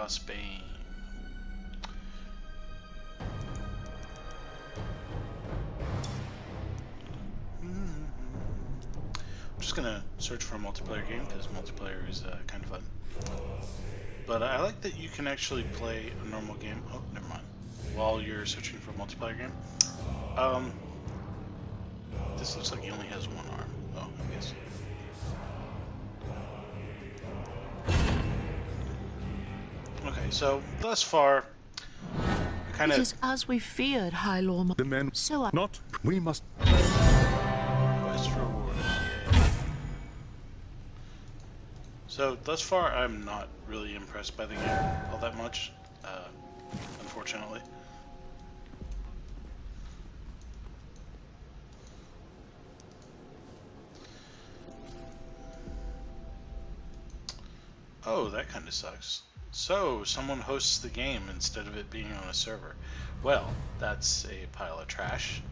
Chaosbane. I'm just gonna search for a multiplayer game because multiplayer is kind of fun. But I like that you can actually play a normal game. Oh, never mind. While you're searching for a multiplayer game. This looks like he only has one arm. Oh, I guess. Okay, so thus far, kind of. It is as we feared, High Lord. The men, So I... not we must. Quest reward. Yeah. So thus far, I'm not really impressed by the game all that much, unfortunately. Oh, that kind of sucks. So, someone hosts the game instead of it being on a server. Well, that's a pile of trash.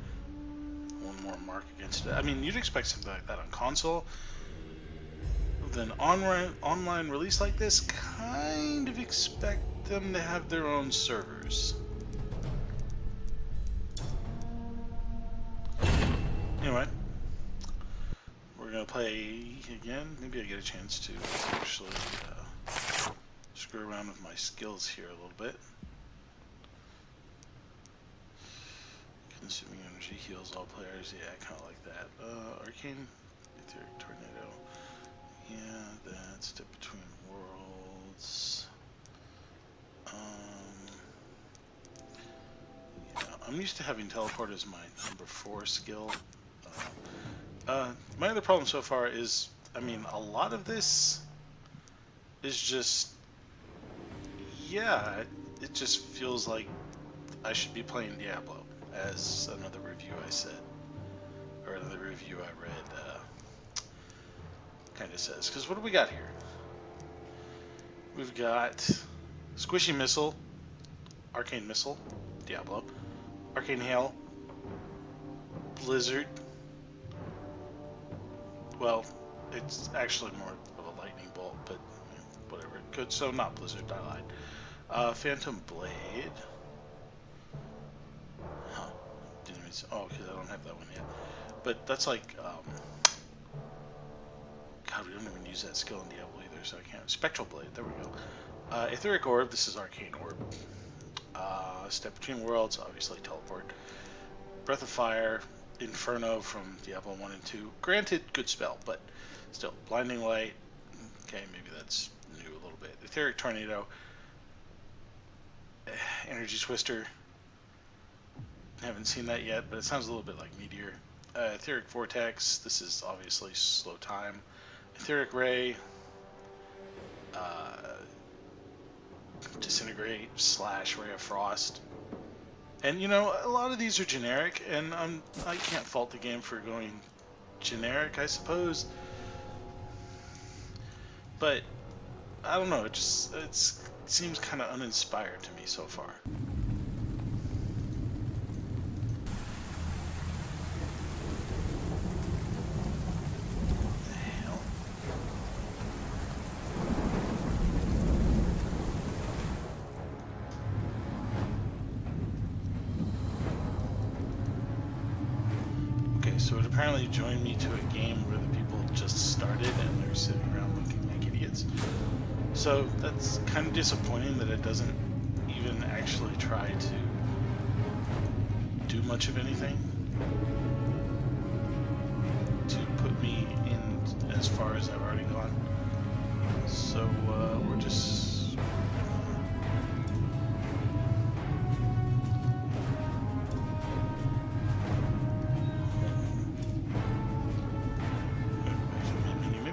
One more mark against it. I mean, you'd expect something like that on console. With an online release like this, kind of expect them to have their own servers. Anyway, we're going to play again. Maybe I get a chance to actually screw around with my skills here a little bit. Consuming energy heals all players. Yeah, I kind of like that. Arcane, Etheric Tornado. Yeah, that Step Between Worlds. Yeah, I'm used to having teleport as my number 4 skill. My other problem so far is, I mean, a lot of this is just, yeah, it just feels like I should be playing Diablo, as another review I said, or another review I read kind of says. Because what do we got here? We've got Squishy Missile, Arcane Missile, Diablo, Arcane Hail, Blizzard. Well, it's actually more of a lightning bolt, but whatever. Good, so not Blizzard, I lied. Phantom Blade. Huh. Didn't even say, oh, because I don't have that one yet. But that's like, God, we don't even use that skill in Diablo either, so I can't. Spectral Blade, there we go. Etheric Orb, this is Arcane Orb. Step Between Worlds, obviously Teleport. Breath of Fire, Inferno from Diablo 1 and 2. Granted, good spell, but still. Blinding Light, okay, maybe that's new a little bit. Etheric Tornado, Energy Twister, haven't seen that yet, but it sounds a little bit like Meteor. Etheric Vortex, this is obviously Slow Time. Etheric Ray, Disintegrate / Ray of Frost. And you know, a lot of these are generic, and I can't fault the game for going generic, I suppose. But I don't know, it seems kind of uninspired to me so far. So it apparently joined me to a game where the people just started and they're sitting around looking like idiots. So that's kind of disappointing that it doesn't even actually try to do much of anything to put me in as far as I've already gone. So we're just...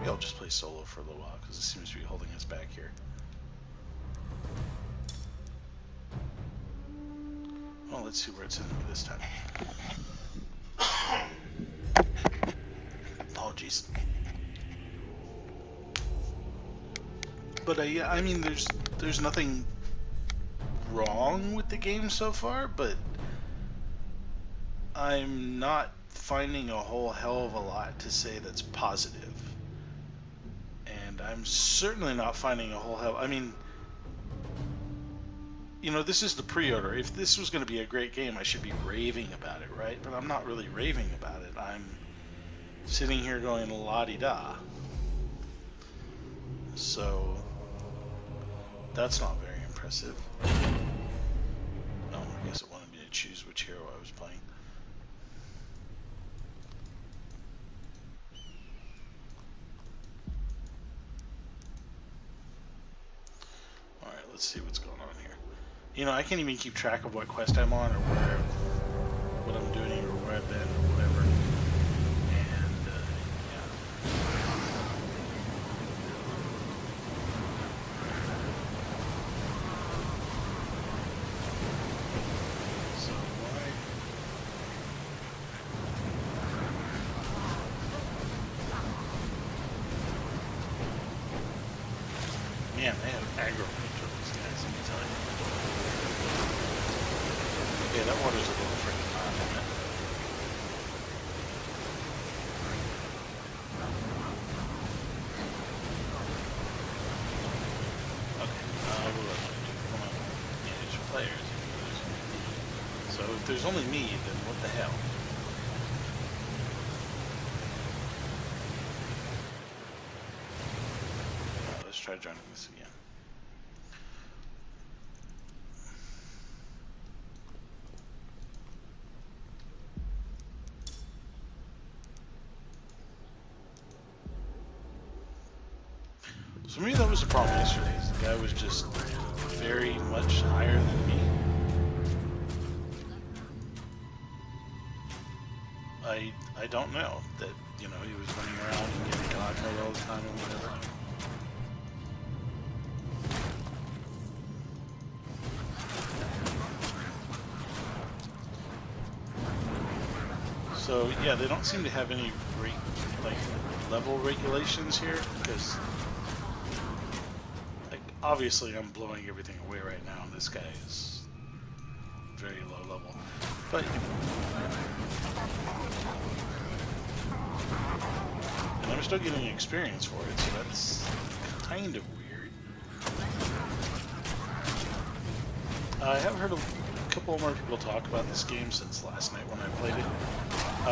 I'll just play solo for a little while because it seems to be holding us back here. Well, let's see where it's sending me this time. Apologies. But yeah, I mean, there's nothing wrong with the game so far, but I'm not finding a whole hell of a lot to say that's positive. I'm certainly not finding a whole hell. I mean, you know, this is the pre-order. If this was going to be a great game, I should be raving about it, right? But I'm not really raving about it. I'm sitting here going la-di-da. So that's not very impressive. Oh, I guess it wanted me to choose which hero I was playing. Alright, let's see what's going on here. You know, I can't even keep track of what quest I'm on or what I'm doing or where I've been or whatever. And, yeah. So, why? Man, they have aggro control, these guys, let me tell you. Okay, that water's a little freaking hot, isn't it? Okay, we'll let you come on. Manage your players. So if there's only me, then what the hell? Let's try joining this again. So maybe that was the problem yesterday. Is the guy was just very much higher than me. I don't know that, you know, he was running around and getting god mode all the time or whatever. So yeah, they don't seem to have any like level regulations here because. Obviously, I'm blowing everything away right now, and this guy is very low level. But, and I'm still getting experience for it, so that's kind of weird. I have heard a couple more people talk about this game since last night when I played it.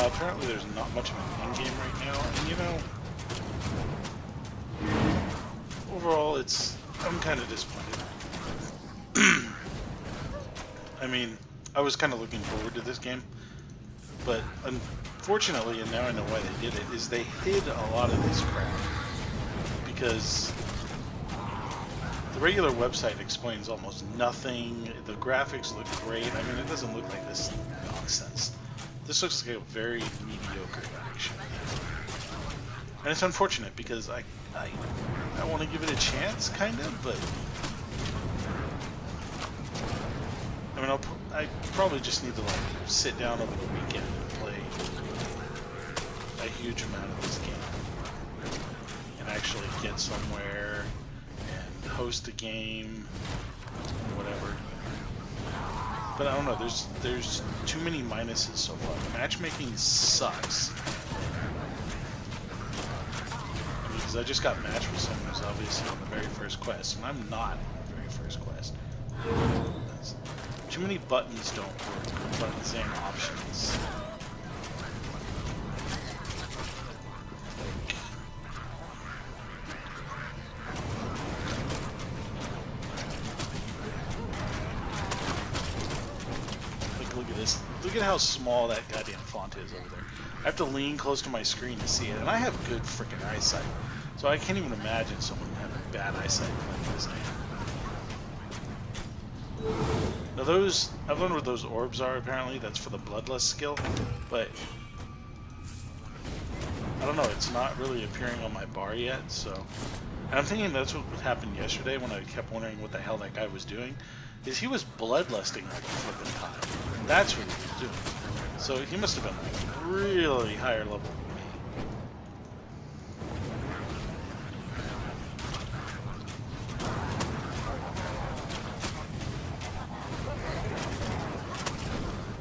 Apparently, there's not much of an in-game right now, and you know, overall, I'm kind of disappointed. I mean, I was kind of looking forward to this game, but unfortunately, and now I know why they did it, is they hid a lot of this crap. Because the regular website explains almost nothing, the graphics look great, I mean, it doesn't look like this nonsense. This looks like a very mediocre action. And it's unfortunate because I want to give it a chance, kind of, but I mean, I probably just need to like sit down over the weekend and play a huge amount of this game and actually get somewhere and host a game, whatever. But I don't know. There's too many minuses so far. The matchmaking sucks. I just got matched with someone who's obviously on the very first quest, and I'm not on the very first quest. Too many buttons don't work, buttons and options. Like, look at this. Look at how small that goddamn font is over there. I have to lean close to my screen to see it, and I have good freaking eyesight. So I can't even imagine someone having bad eyesight like this game. Now those, I've learned what those orbs are apparently, that's for the bloodlust skill, but I don't know, it's not really appearing on my bar yet, so. And I'm thinking that's what happened yesterday when I kept wondering what the hell that guy was doing, is he was bloodlusting like a flippin' time. That's what he was doing. So he must have been like really higher level.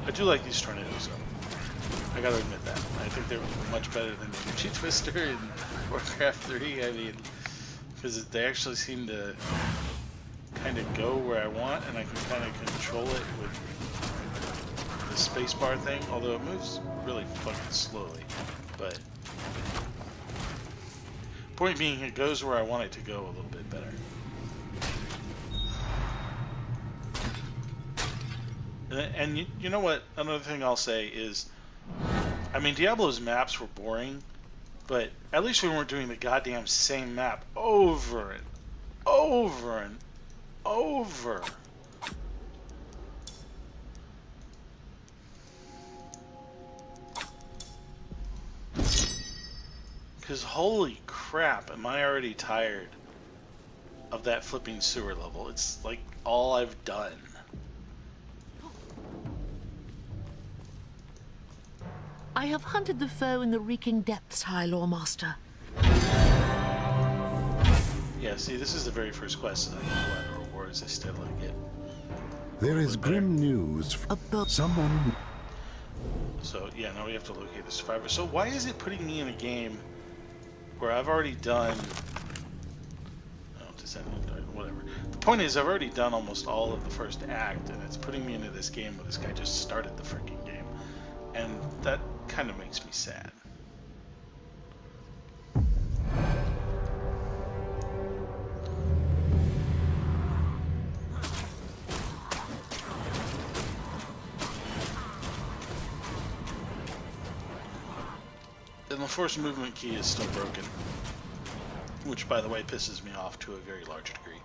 I do like these tornadoes though. I gotta admit that. I think they're much better than Energy Twister in Warcraft 3. I mean, because they actually seem to kind of go where I want, and I can kind of control it with the spacebar thing, although it moves really fucking slowly. But point being, it goes where I want it to go a little bit better. And you know what? Another thing I'll say is, I mean, Diablo's maps were boring, but at least we weren't doing the goddamn same map over and over and over. Because holy crap, am I already tired of that flipping sewer level. It's like all I've done. I have hunted the foe in the reeking depths, High Lore Master. Yeah, see, this is the very first quest that I can go out of rewards. I still like it. There is grim news. Someone... So, yeah, now we have to locate the survivor. So why is it putting me in a game where I've already done... Oh, whatever. The point is, I've already done almost all of the first act, and it's putting me into this game where this guy just started the freaking game. And that kind of makes me sad. And the force movement key is still broken, which, by the way, pisses me off to a very large degree.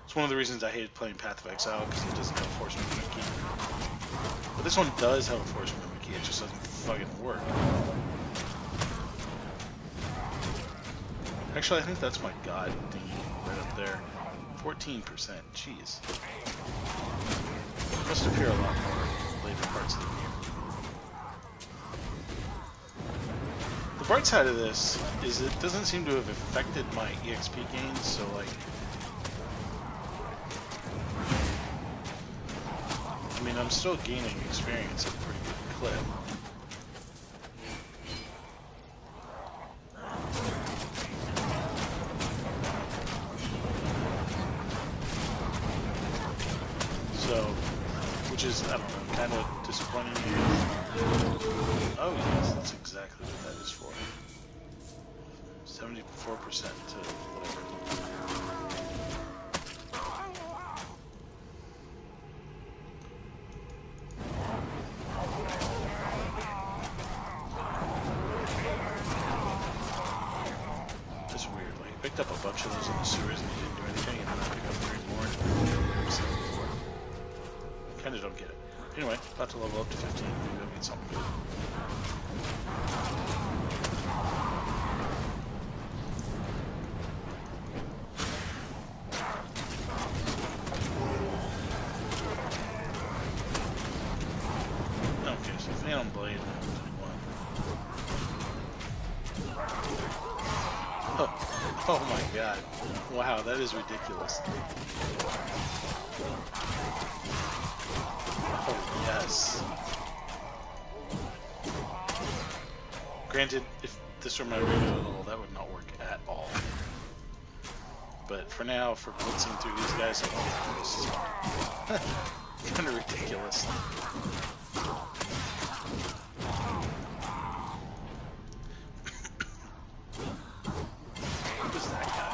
It's one of the reasons I hated playing Path of Exile, because it doesn't have a force movement key. But this one does have a force movement key, it just doesn't fucking work. Actually, I think that's my god thingy right up there. 14%, jeez. It must appear a lot more later parts of the game. The bright side of this is it doesn't seem to have affected my EXP gains, so like... I mean, I'm still gaining experience at a pretty good clip. So, which is, I don't know, kind of disappointing. Oh yes, that's exactly what that is for. 74% to whatever. That's weird. Like, I picked up a bunch of those in the sewers and he didn't do anything, and then I picked up 3 more and 74. Kinda don't get it. Anyway, about to level up to 15. Maybe I'll get something good. Okay, so Phantom Blade. Oh my god. Wow, that is ridiculous. Oh, yes. Granted, if this were my regular level, that would not work at all. But for now, for blitzing through these guys, this is kind of ridiculous. Who's that guy?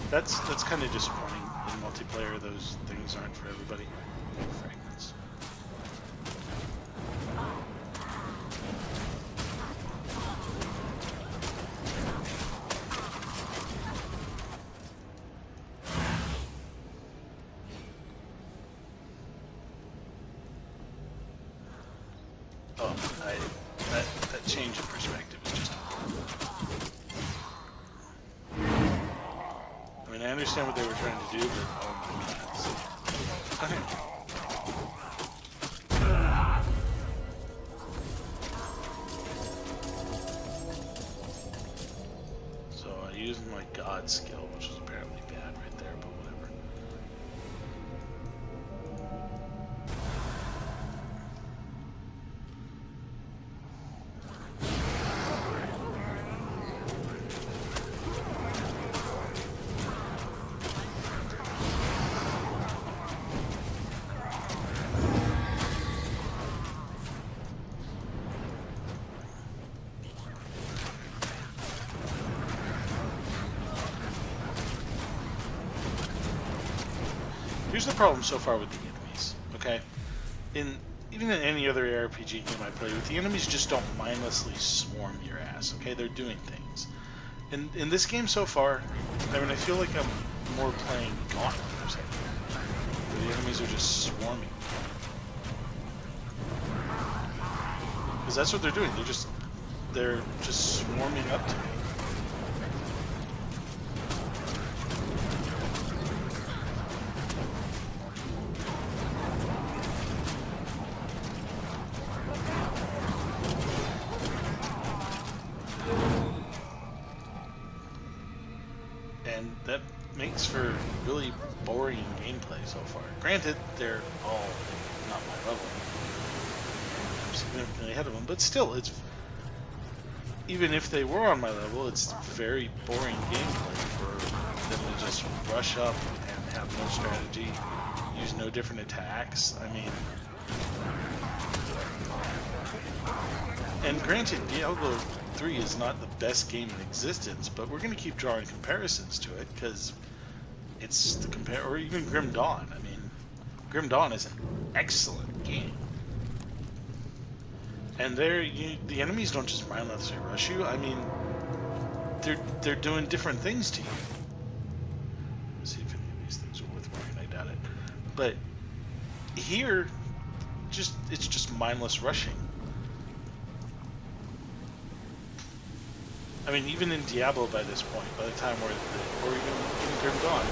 That's kind of disappointing. In multiplayer, those things aren't for everybody. Fragments. Oh, that change in perspective is just important. I mean, I understand what they were trying to do, but oh my god. So I used my god skill, which was apparently bad right there, but whatever. here's the problem so far with the enemies, okay? Even in any other RPG game I play with, the enemies just don't mindlessly swarm your ass, okay? They're doing things. In this game so far, I mean, I feel like I'm more playing Gauntlet or something, where the enemies are just swarming. Because that's what they're doing. They're just swarming up to me. And that makes for really boring gameplay so far. Granted, they're all not my level. I'm significantly ahead of them, but still, even if they were on my level, it's very boring gameplay for them to just rush up and have no strategy, use no different attacks. I mean, and granted, Diablo 3 is not the best game in existence, but we're going to keep drawing comparisons to it because it's the or even Grim Dawn. I mean, Grim Dawn is an excellent game. And the enemies don't just mindlessly rush you. I mean, they're doing different things to you. Let's see if any of these things are worth wearing. I doubt it. But here, it's just mindless rushing. I mean, even in Diablo by this point, by the time or even in Grim Dawn,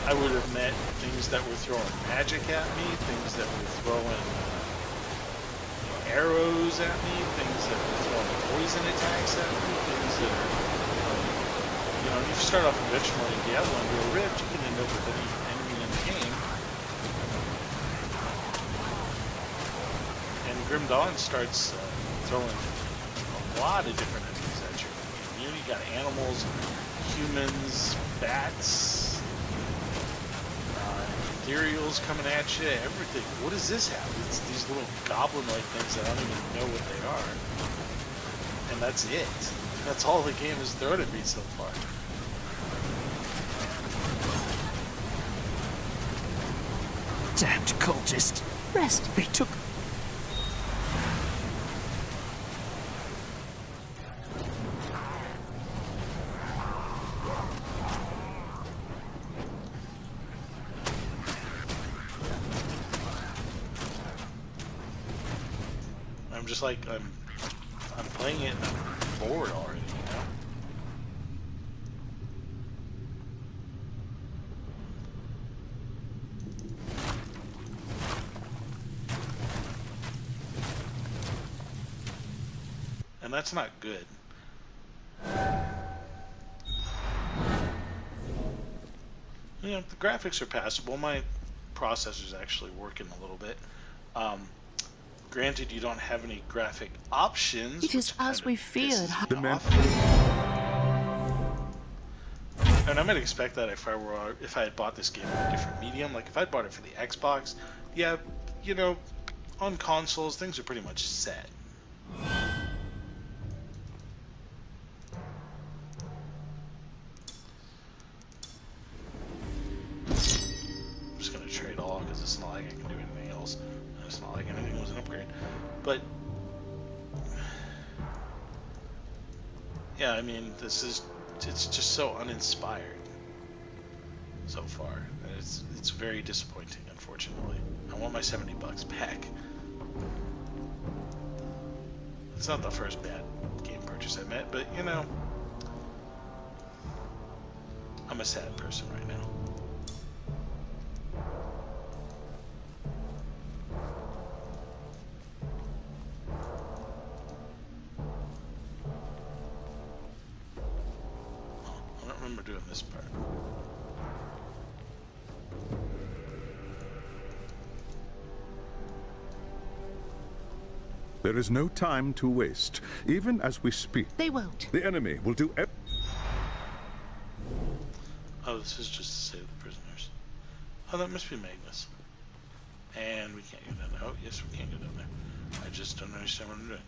I would have met things that were throwing magic at me, things that were throwing arrows at me, things that were throwing poison attacks at me, things that are, if you start off conventionally in Diablo and do a rift, you can end up with any enemy in the game. And Grim Dawn starts throwing a lot of different enemies at you. You got animals, humans, bats, ethereals coming at you, everything. What does this have? It's these little goblin-like things that I don't even know what they are. And that's it. That's all the game has thrown at me so far. Damned cultist. Rest. They took... Just like I'm playing it and I'm bored already, And that's not good. The graphics are passable. My processor's actually working a little bit. Granted, you don't have any graphic options. It is as we feared. And I might expect that if I had bought this game in a different medium, like if I'd bought it for the Xbox, yeah, on consoles things are pretty much set. I'm just gonna trade all because it's not like I can do anything else. It's not like anything was an upgrade. But yeah, I mean, it's just so uninspired so far. And it's very disappointing, unfortunately. I want my $70 back. It's not the first bad game purchase I made, but I'm a sad person right now. I remember doing this part. There is no time to waste. Even as we speak, They won't. the enemy will do Oh, this is just to save the prisoners. Oh, that must be Magnus. And we can't get down there. Oh, yes, we can get down there. I just don't understand what I'm doing.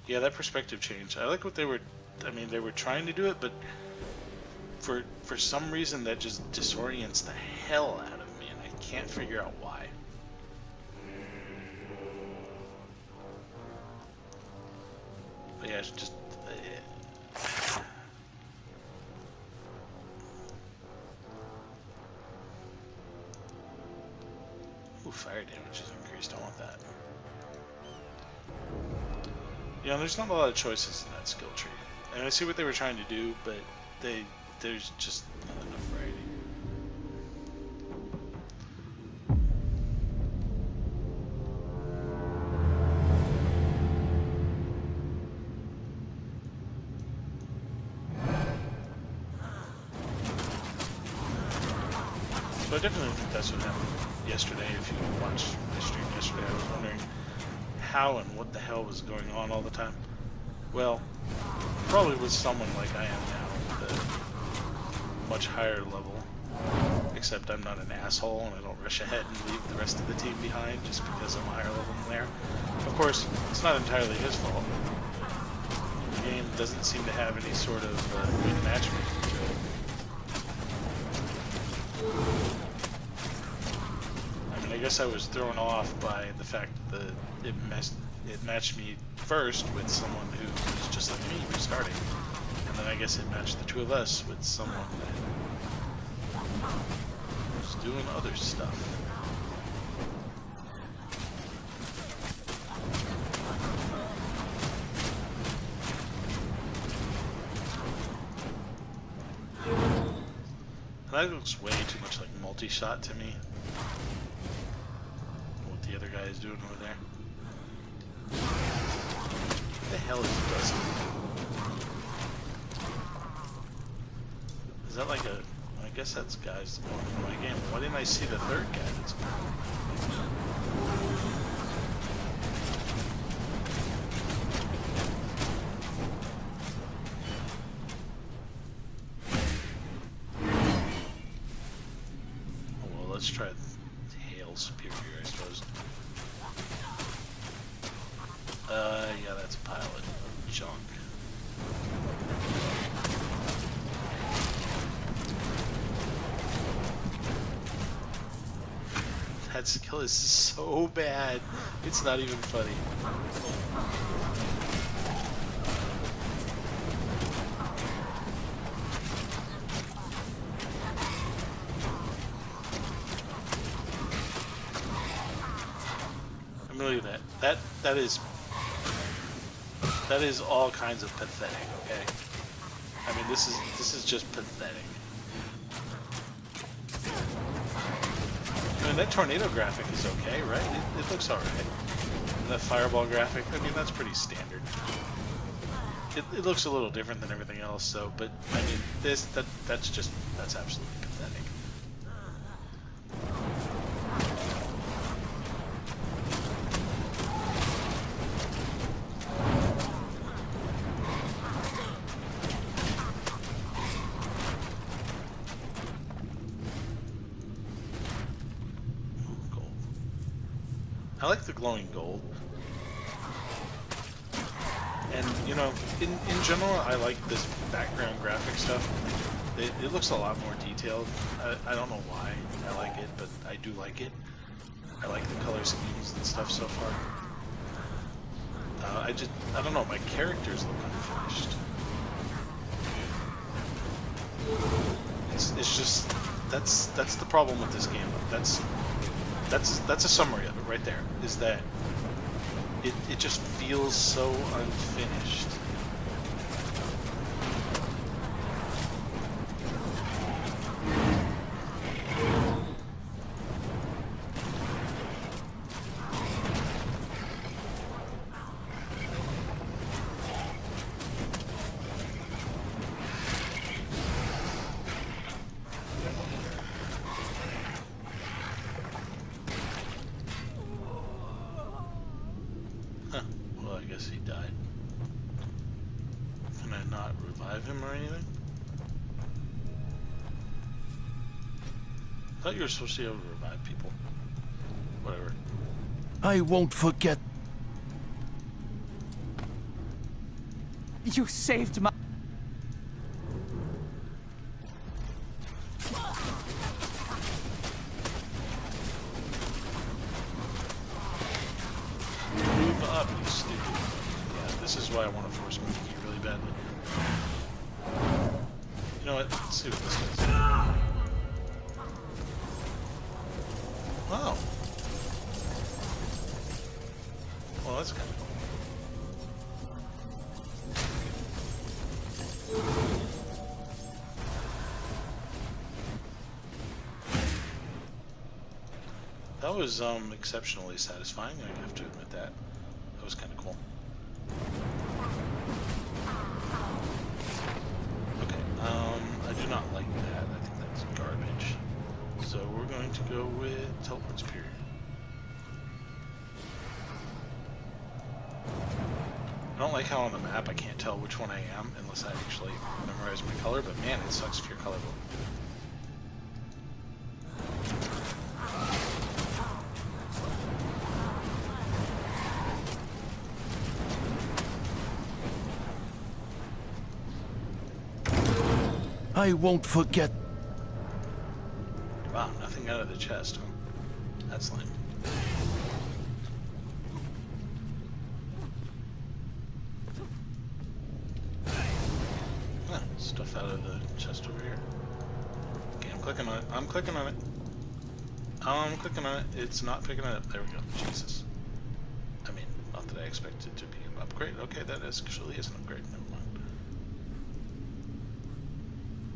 Yeah, that perspective change. I like what they were... I mean, they were trying to do it, but for some reason that just disorients the hell out of me, and I can't figure out why. But yeah, it's just ooh, fire damage is increased. I want that. You know, there's not a lot of choices in that skill tree, and I see what they were trying to do, but there's just not enough variety. So I definitely think that's what happened yesterday. If you watched my stream yesterday, I was wondering how and what the hell was going on all the time. Well, probably with someone like I am now, at a much higher level. Except I'm not an asshole and I don't rush ahead and leave the rest of the team behind just because I'm higher level than there. Of course, it's not entirely his fault. The game doesn't seem to have any sort of good matchmaking to it. I mean, I guess I was thrown off by the fact that it matched me first with someone who was just like me, restarting. And then I guess it matched the two of us with someone that was doing other stuff. And that looks way too much like multi-shot to me. What the other guy is doing over there. What the hell is Dusty? Is that like a... I guess that's guys going in my game. Why didn't I see the third guy that's going? Oh well, let's try Hail Superior, I suppose. Yeah, that's a pile of junk. That skill is so bad, it's not even funny. I mean, look at that. That is all kinds of pathetic, okay? I mean, this is just pathetic. I mean, that tornado graphic is okay, right? It looks alright. And that fireball graphic, I mean, that's pretty standard. It looks a little different than everything else, so, but, I mean, that's absolutely pathetic. I like the glowing gold. And, you know, in general, I like this background graphic stuff. It looks a lot more detailed. I don't know why I like it, but I do like it. I like the color schemes and stuff so far. I don't know, my characters look unfinished. It's just, that's the problem with this game. That's a summary of it right there, is that it just feels so unfinished. Well, I guess he died. Can I not revive him or anything? I thought you were supposed to be able to revive people. Whatever. I won't forget. You saved my... This is why I want to force Mickey really badly. You know what? Let's see what this does. Wow. Well, that's kind of cool. That was exceptionally satisfying. I have to admit that. That was kind of cool. Okay, I do not like that. I think that's garbage. So we're going to go with Teleport Spear. I don't like how on the map I can't tell which one I am unless I actually memorize my color, but man, it sucks if you're colorblind. I won't forget. Wow, nothing out of the chest, huh? That's lame. Huh, stuff out of the chest over here. Okay, I'm clicking on it. I'm clicking on it. I'm clicking on it. It's not picking it up. There we go. Jesus. I mean, not that I expected to be an upgrade. Okay, that actually is an upgrade. Never mind.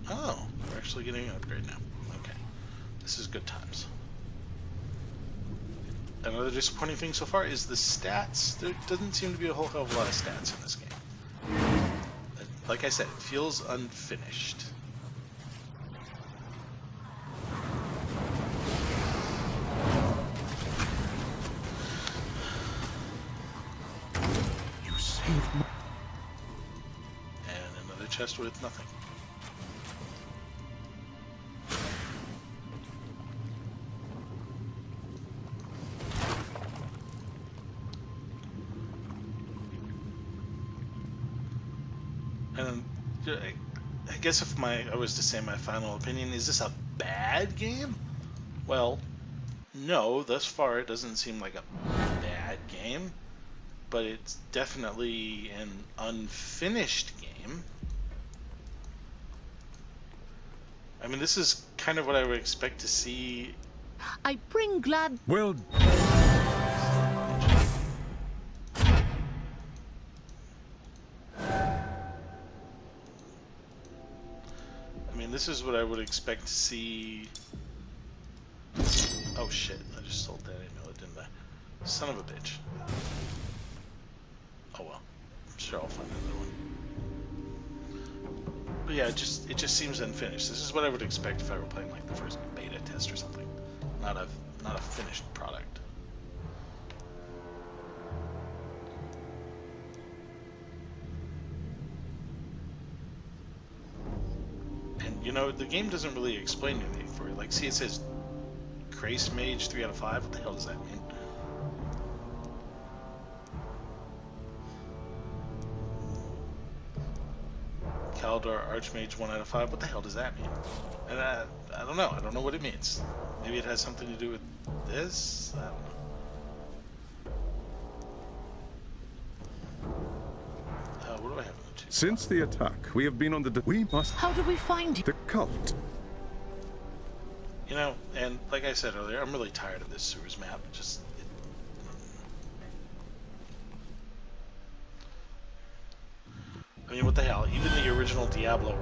Oh, we're actually getting an upgrade now. Okay. This is good times. Another disappointing thing so far is the stats. There doesn't seem to be a whole hell of a lot of stats in this game. Like I said, it feels unfinished. You saved me. And another chest with nothing. And I guess if I was to say my final opinion, is this a bad game? Well, no, thus far it doesn't seem like a bad game, but it's definitely an unfinished game. I mean, this is kind of what I would expect to see. I bring glad... Well, I mean, this is what I would expect to see. Oh shit, I just sold that. I didn't know it, didn't I? Son of a bitch. Oh well. I'm sure I'll find another one. But yeah, it just seems unfinished. This is what I would expect if I were playing like the first beta test or something. Not a finished product. You know, the game doesn't really explain anything for you. Like, see, it says Grace Mage 3 out of 5. What the hell does that mean? Kaldor Archmage 1 out of 5. What the hell does that mean? And I don't know. I don't know what it means. Maybe it has something to do with this? I don't know. What do I have in the two? since the attack, we have been on the... We must... How do we find it? The cult. You know, and like I said earlier, I'm really tired of this sewers map. I mean, what the hell? Even the original Diablo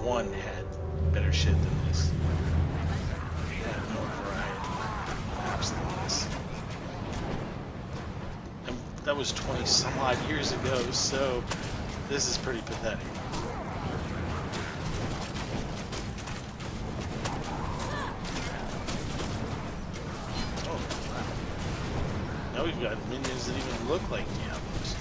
1 had better shit than this. It had more variety of maps than this. And that was 20 some odd years ago, so this is pretty pathetic. Oh, wow. Now we've got minions that even look like Diablos.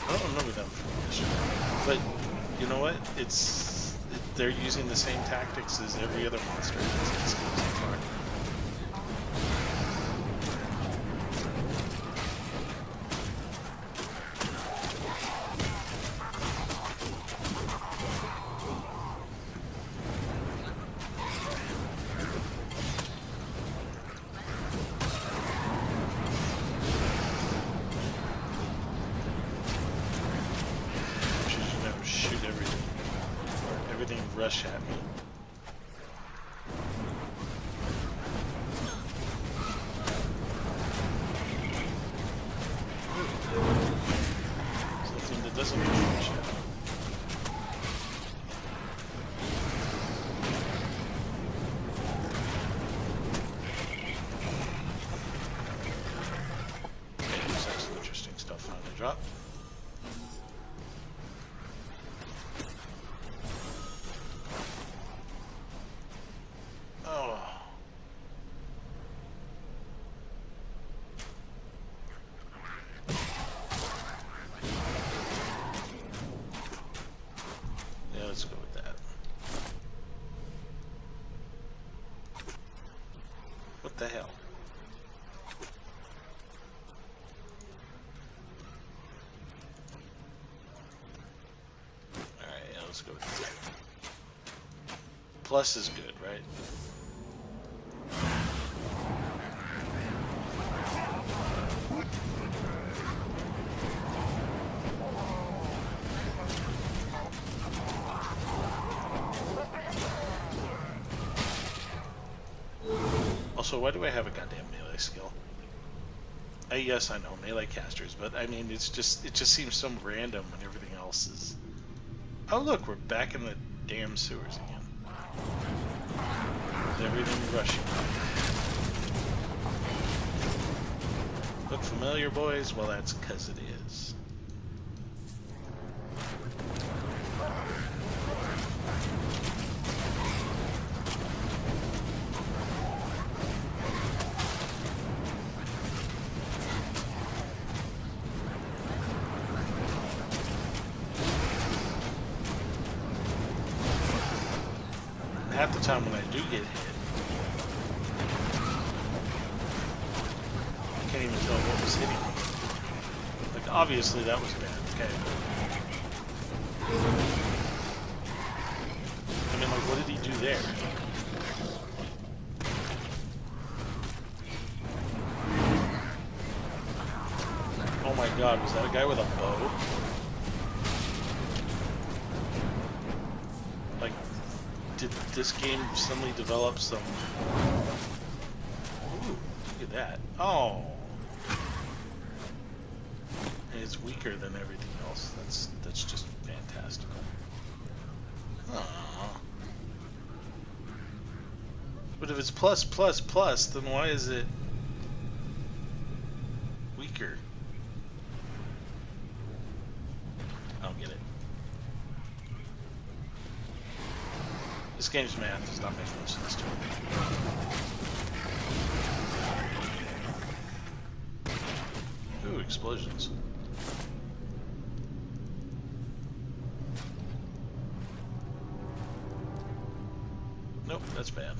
I don't remember them from yesterday, but you know what? They're using the same tactics as every other monster that's so far. rush at me. Something that doesn't rush at me. Drop. Oh. Yeah, let's go with that. What the hell? Let's go with that. Plus is good, right? Also, why do I have a goddamn melee skill? Yes, I know, melee casters, but I mean, it just seems so random when everything else is... Oh look, we're back in the damn sewers again. Is everything rushing? Look familiar, boys? Well, that's 'cause it is. Half the time when I do get hit, I can't even tell what was hitting me. Like, obviously that was bad, okay. I mean, like, what did he do there? Oh my god, was that a guy with a bow? Like, did this game suddenly develop some... Ooh, look at that. Oh! And it's weaker than everything else. That's just fantastical. Aww. But if it's plus, plus, plus, then why is it weaker? I don't get it. This game's math does not make no sense to me. Ooh, explosions. Nope, that's bad.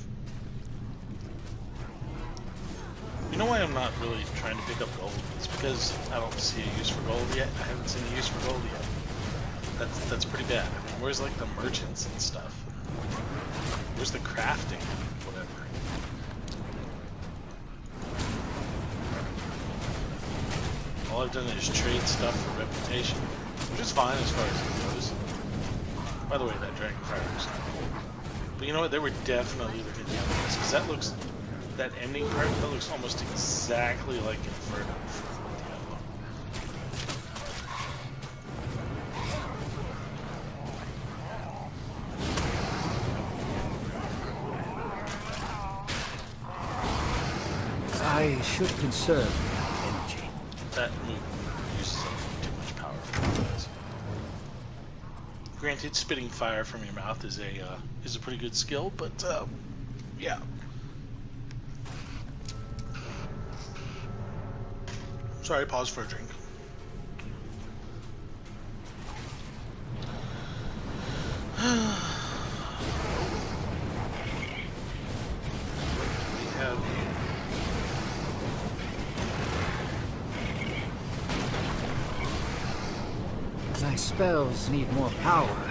You know why I'm not really trying to pick up gold? It's because I don't see a use for gold yet. I haven't seen a use for gold yet. That's pretty bad. I mean, where's like the merchants and stuff? Where's the crafting? Whatever. All I've done is trade stuff for reputation, which is fine as far as it goes. By the way, that Dragonfire was cool. But you know what? They were definitely looking down at this, because that looks... That ending part, that looks almost exactly like Inferno from Diablo. I should conserve energy. That move uses up too much power for you guys. Granted, spitting fire from your mouth is a pretty good skill, but yeah. Sorry, pause for a drink. We have... My spells need more power.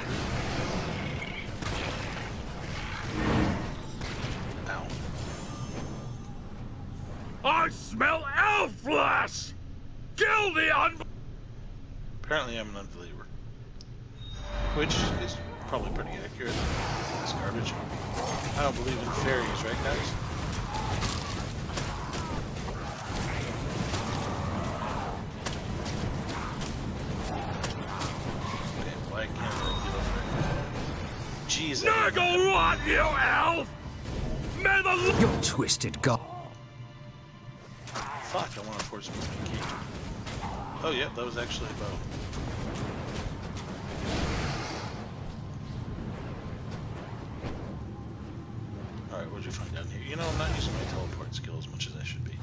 Ow. I smell elf flesh! Kill the Apparently I'm an unbeliever. Which is Probably pretty accurate. This garbage. I don't believe in fairies, right, guys? Okay, why can't I get over it? Jeez, Naggle rot, you elf! May the You're twisted, God. Fuck, I want to force him to key. Oh, yeah, that was actually a bow. Alright, what'd you find down here? You know, I'm not using my teleport skill as much as I should be.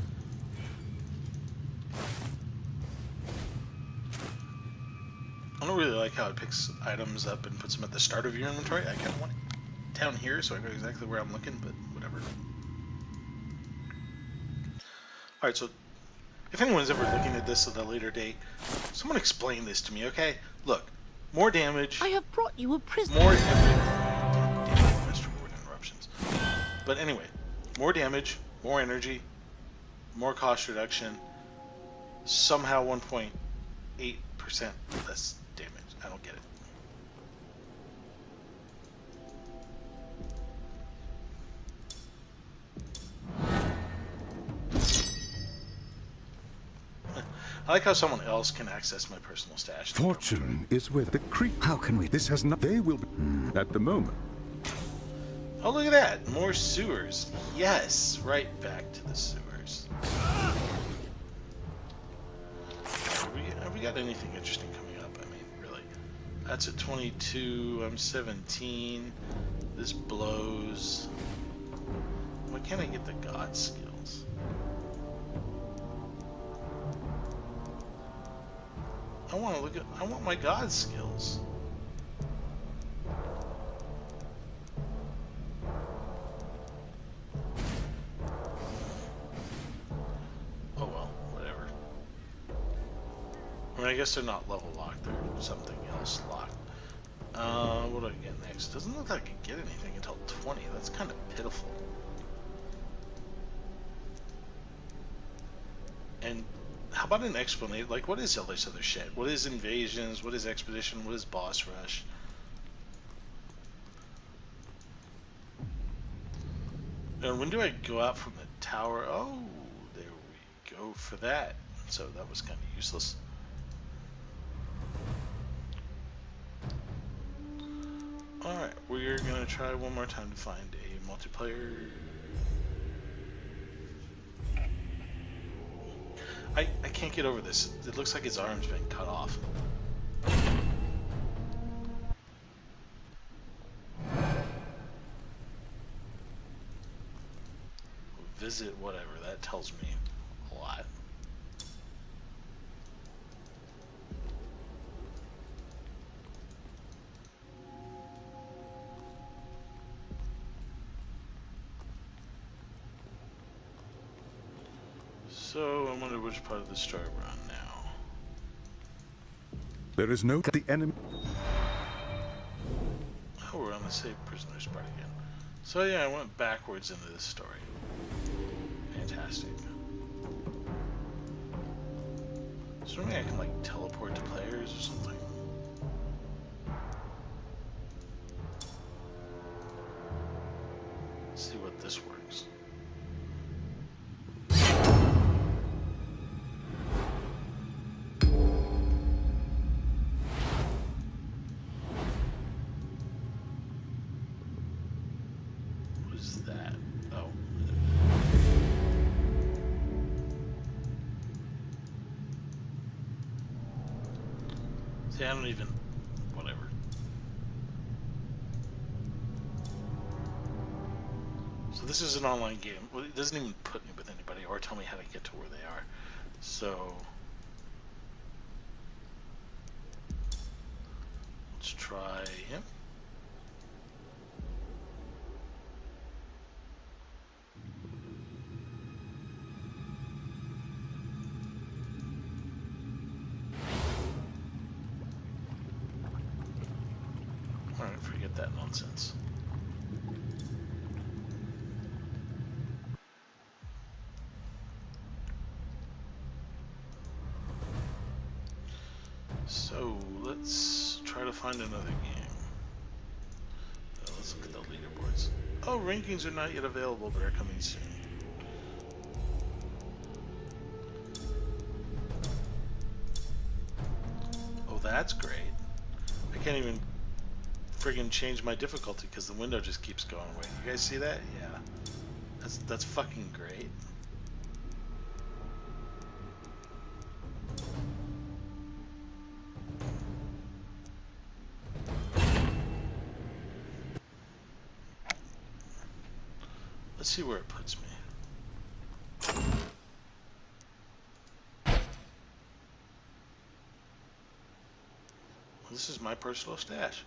I don't really like how it picks items up and puts them at the start of your inventory. I kind of want it down here so I know exactly where I'm looking, but whatever. Alright, so if anyone's ever looking at this at a later date, someone explain this to me, okay? Look, more damage, I have brought you a prisoner. more damage. Missed reward interruptions. But anyway, more damage, more energy, more cost reduction, somehow 1.8% less damage. I don't get it. I like how someone else can access my personal stash. Fortune is with the creek. How can we? This has not. They will be at the moment. Oh, look at that! More sewers. Yes, right back to the sewers. Have we got anything interesting coming up? I mean, really. That's at 22. I'm 17. This blows. Why can't I get the god skills? I want to look at. I want my god skills. Oh well, whatever. I mean, I guess they're not level locked. They're something else locked. What do I get next? Doesn't look like I can get anything until 20. That's kind of pitiful. And how about an explanation? Like, what is all this other shit? What is invasions? What is expedition? What is boss rush? And when do I go out from the tower? Oh, there we go for that. So that was kind of useless. Alright, we're gonna try one more time to find a multiplayer. I can't get over this. It looks like his arm's been cut off. Visit whatever. That tells me a lot. So, I wonder which part of the story we're on now. There is no the enemy. Oh, we're on the same prisoner's part again. So yeah, I went backwards into this story. Fantastic. Is there any way I can like teleport to players or something? Let's see what this works. That? Oh. See, I don't even... whatever. So this is an online game. Well, it doesn't even put me with anybody or tell me how to get to where they are. So... let's try him. Alright, forget that nonsense. So, let's try to find another game. Oh, rankings are not yet available, but are coming soon. Oh, that's great. I can't even friggin' change my difficulty because the window just keeps going away. You guys see that? Yeah. That's fucking great. Let's see where it puts me. This is my personal stash.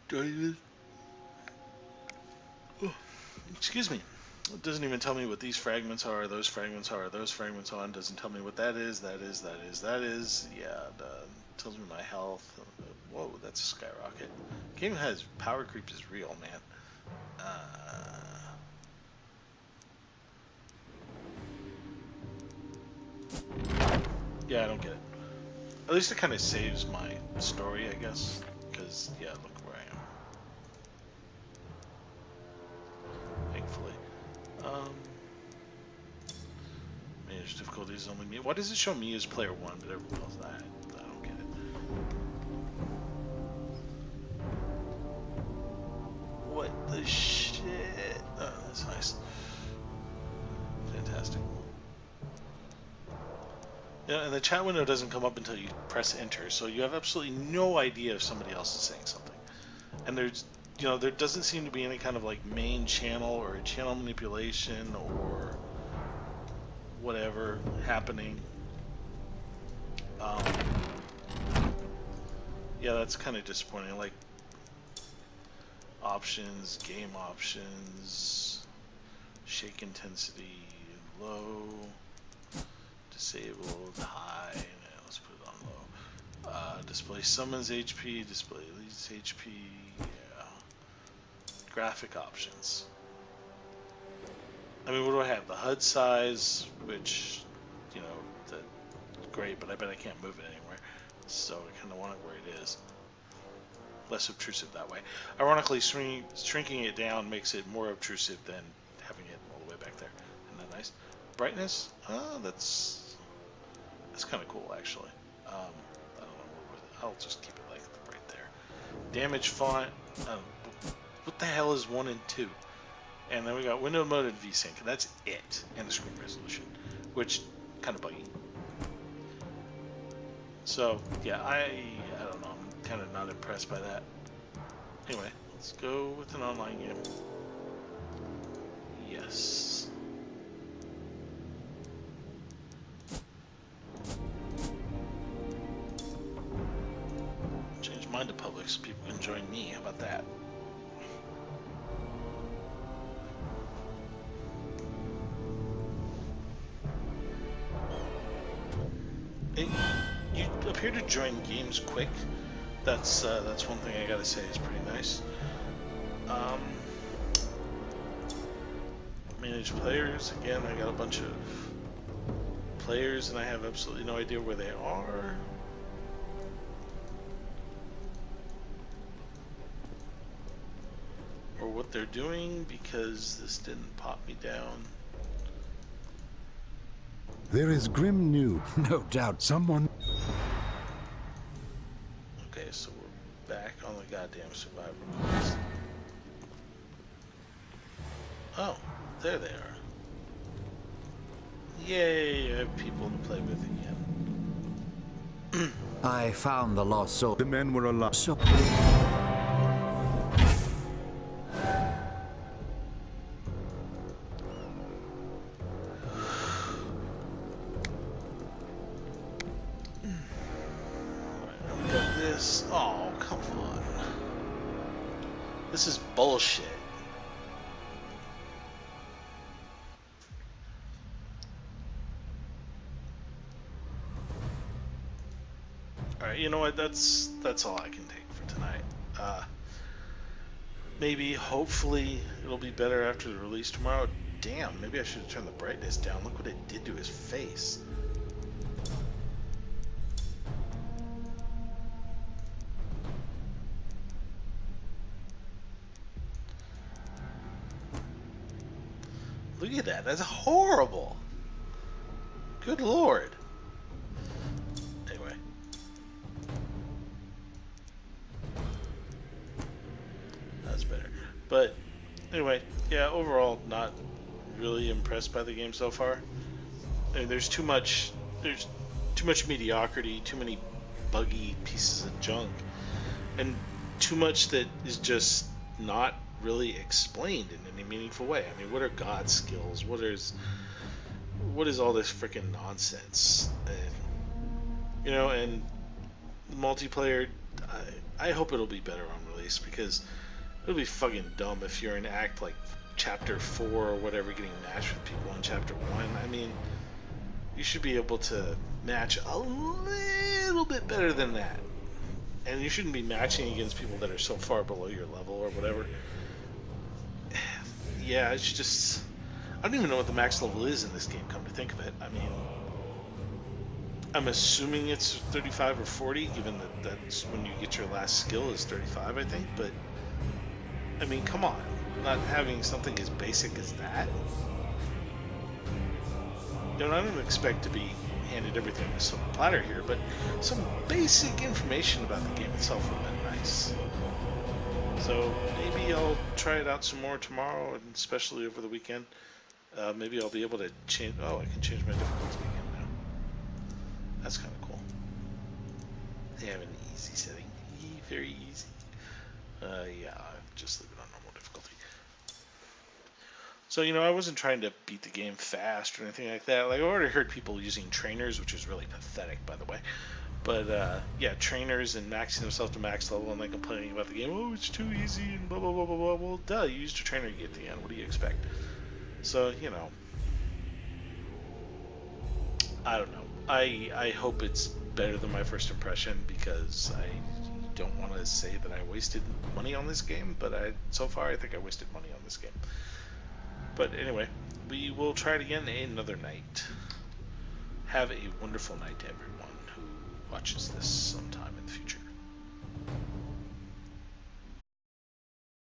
Do I even... Oh, excuse me. It doesn't even tell me what these fragments are, those fragments are, those fragments are. It doesn't tell me what that is, that is, that is, that is. Yeah, it tells me my health. Whoa, that's a skyrocket. Game has power creep is real, man. Yeah, I don't get it. At least it kind of saves my story, I guess. Because, yeah, look where I am. Thankfully. Manage difficulties only me. Why does it show me as player 1, but everyone else I don't get it. What the shit? Oh, that's nice. Fantastic. Yeah, and the chat window doesn't come up until you press enter, so you have absolutely no idea if somebody else is saying something. And there's, you know, there doesn't seem to be any kind of like main channel or channel manipulation or whatever happening. Yeah, that's kind of disappointing. Like options, game options, shake intensity, low. Disabled, high, yeah, let's put it on low. Display summons HP, display leads HP, yeah. Graphic options. I mean, what do I have? The HUD size, which, you know, that's great, but I bet I can't move it anywhere. So I kind of want it where it is. Less obtrusive that way. Ironically, shrinking it down makes it more obtrusive than having it all the way back there. Isn't that nice? Brightness? Oh, that's kind of cool, actually. I don't know. I'll just keep it like right there. Damage font. What the hell is 1 and 2? And then we got window mode and VSync, and that's it. And the screen resolution, which kind of buggy. So yeah, I don't know. I'm kind of not impressed by that. Anyway, let's go with an online game. Yes. Mine to public so people can join me. How about that? Hey, you appear to join games quick. That's one thing I gotta say is pretty nice. Manage players. Again, I got a bunch of players and I have absolutely no idea where they are. Or what they're doing, because this didn't pop me down. There is grim news. No doubt someone... Okay, so we're back on the goddamn survivor quest. Oh, there they are. Yay, I have people to play with again. I found the lost soul. The men were alive. So Oh, come on. This is bullshit. Alright, you know what? That's all I can take for tonight. Maybe, hopefully, it'll be better after the release tomorrow. Damn, maybe I should have turned the brightness down. Look what it did to his face. Look at that. That's horrible. Good lord. Anyway. That's better. But anyway, yeah, overall not really impressed by the game so far. I mean, there's too much mediocrity, too many buggy pieces of junk, and too much that is just not really explained in any meaningful way. I mean, what are God skills? What is all this freaking nonsense? And, you know, and multiplayer, I hope it'll be better on release, because it'll be fucking dumb if you're in act like chapter 4 or whatever getting matched with people in chapter 1. I mean, you should be able to match a little bit better than that. And you shouldn't be matching against people that are so far below your level or whatever. Yeah, it's just... I don't even know what the max level is in this game, come to think of it. I mean, I'm assuming it's 35 or 40, given that that's when you get your last skill is 35, I think. But, I mean, come on. Not having something as basic as that. You know, I don't expect to be handed everything on a silver platter here, but some basic information about the game itself would have been nice. So maybe I'll try it out some more tomorrow, and especially over the weekend. Maybe I'll be able to change... Oh, I can change my difficulty again now. That's kind of cool. They have an easy setting. Very easy. Yeah, I'll just leave it on normal difficulty. So, you know, I wasn't trying to beat the game fast or anything like that. Like, I've already heard people using trainers, which is really pathetic, by the way. But, yeah, trainers and maxing themselves to max level and then complaining about the game. Oh, it's too easy and blah, blah, blah, blah, blah. Well, duh, you used a trainer to get to the end. What do you expect? So, you know, I don't know. I hope it's better than my first impression, because I don't want to say that I wasted money on this game, but so far I think I wasted money on this game. But anyway, we will try it again another night. Have a wonderful night to everyone who watches this sometime.